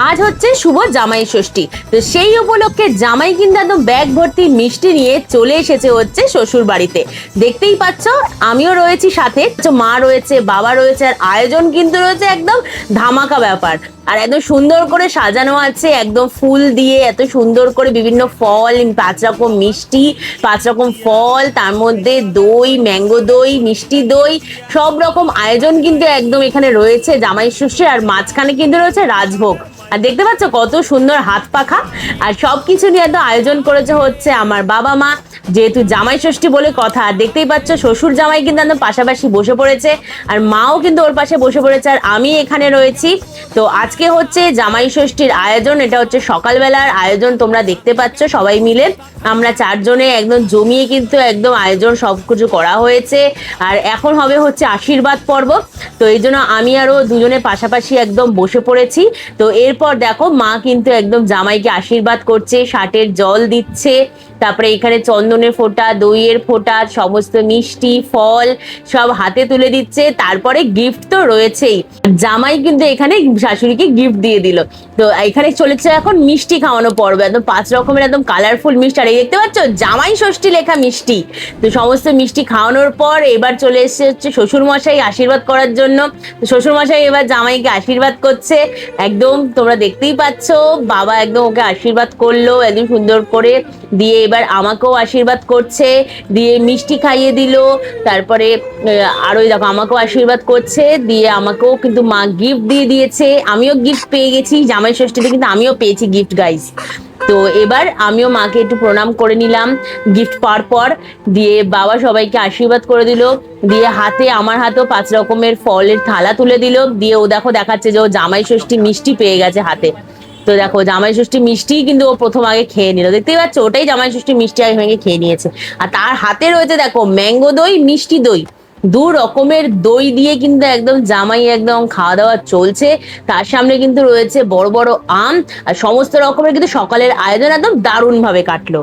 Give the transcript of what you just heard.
আজ হচ্ছে শুভ জামাই ষষ্ঠী। তো সেই উপলক্ষে জামাই কিন্তু একদম ব্যাগ ভর্তি মিষ্টি নিয়ে চলে এসেছে হচ্ছে শ্বশুর বাড়িতে। দেখতেই পাচ্ছ আমিও রয়েছি সাথে, মা রয়েছে, বাবা রয়েছে, আর আয়োজন কিন্তু রয়েছে একদম ধামাকা ব্যাপার। আর একদম সুন্দর করে সাজানো আছে, একদম ফুল দিয়ে এত সুন্দর করে বিভিন্ন ফল, 5 রকম মিষ্টি, 5 রকম ফল, তার মধ্যে দই, ম্যাঙ্গো দই, মিষ্টি দই, সব রকম আয়োজন কিন্তু একদম এখানে রয়েছে জামাই ষষ্ঠী। আর মাঝখানে কিন্তু রয়েছে রাজভোগ। আর দেখতে পাচ্ছ কত সুন্দর হাত পাখা, আর সবকিছু নিয়ে একদম আয়োজন করেছে হচ্ছে আমার বাবা মা, যেহেতু জামাই ষষ্ঠী বলে কথা। আর দেখতেই পাচ্ছ শ্বশুর জামাই কিন্তু একদম পাশাপাশি বসে পড়েছে, আর মাও কিন্তু ওর পাশে বসে পড়েছে, আর আমি এখানে রয়েছি। তো আজকে হচ্ছে জামাই ষষ্ঠীর আয়োজন, এটা হচ্ছে সকালবেলার আয়োজন, তোমরা দেখতে পাচ্ছ সবাই মিলে আমরা 4 জনে একদম জমিয়ে কিন্তু একদম আয়োজন সবকিছু করা হয়েছে। আর এখন হবে হচ্ছে আশীর্বাদ পর্ব। তো এই জন্য আমি আরো দুজনে পাশাপাশি একদম বসে পড়েছি। তো এরপর দেখো মা কিন্তু একদম জামাইকে আশীর্বাদ করছে, ষাটের জল দিচ্ছে, তারপরে এখানে চন্দনের ফোঁটা, দইয়ের ফোঁটা, সমস্ত মিষ্টি ফল সব হাতে তুলে দিচ্ছে। তারপরে গিফট তো রয়েছেই, জামাই কিন্তু এখানে শাশুড়িকে গিফট দিয়ে দিল। তো এখানে চলেছে এখন মিষ্টি খাওয়ানো পর্ব, একদম 5 রকমের একদম কালারফুল মিষ্টি। আর এই দেখতে পাচ্ছ জামাই ষষ্ঠী লেখা মিষ্টি। তো সমস্ত মিষ্টি খাওয়ানোর পর এবার চলে এসেছে হচ্ছে শ্বশুর মশাই আশীর্বাদ করার জন্য। তো শ্বশুর মশাই এবার জামাইকে আশীর্বাদ করছে, একদম তোমরা দেখতেই পাচ্ছ বাবা একদম ওকে আশীর্বাদ করলো একদম সুন্দর করে, দিয়ে এবার আমাকেও আশীর্বাদ করছে, দিয়ে মিষ্টি খাইয়ে দিল। তারপরে আরো দেখো আমাকেও আশীর্বাদ করছে, দিয়ে আমাকেও কিন্তু মা গিফট দিয়ে দিয়েছে। আমিও গিফট পেয়ে গেছি জামাই ষষ্ঠীতে, কিন্তু আমিও পেয়েছি গিফট গাইস। তো এবার আমিও মাকে একটু প্রণাম করে নিলাম গিফট পাওয়ার পর, দিয়ে বাবা সবাইকে আশীর্বাদ করে দিল, দিয়ে হাতে আমার হাতেও 5 রকমের ফলের থালা তুলে দিল, দিয়ে ও দেখো দেখাচ্ছে যে ও জামাই ষষ্ঠী মিষ্টি পেয়ে গেছে হাতে। তো দেখো জামাই ষষ্ঠী মিষ্টি কিন্তু ও প্রথম আগে খেয়ে নিল, দেখতেই পাচ্ছ ওটাই জামাই ষষ্ঠী মিষ্টি আগে ভেঙে খেয়ে নিয়েছে। আর তার হাতে রয়েছে দেখো ম্যাঙ্গো দই, মিষ্টি দই, 2 রকমের দই দিয়ে কিন্তু একদম জামাই একদম খাওয়া দাওয়া চলছে। তার সামনে কিন্তু রয়েছে বড় বড় আম, আর সমস্ত রকমের কিন্তু সকালের আয়োজন একদম দারুণ ভাবে কাটলো।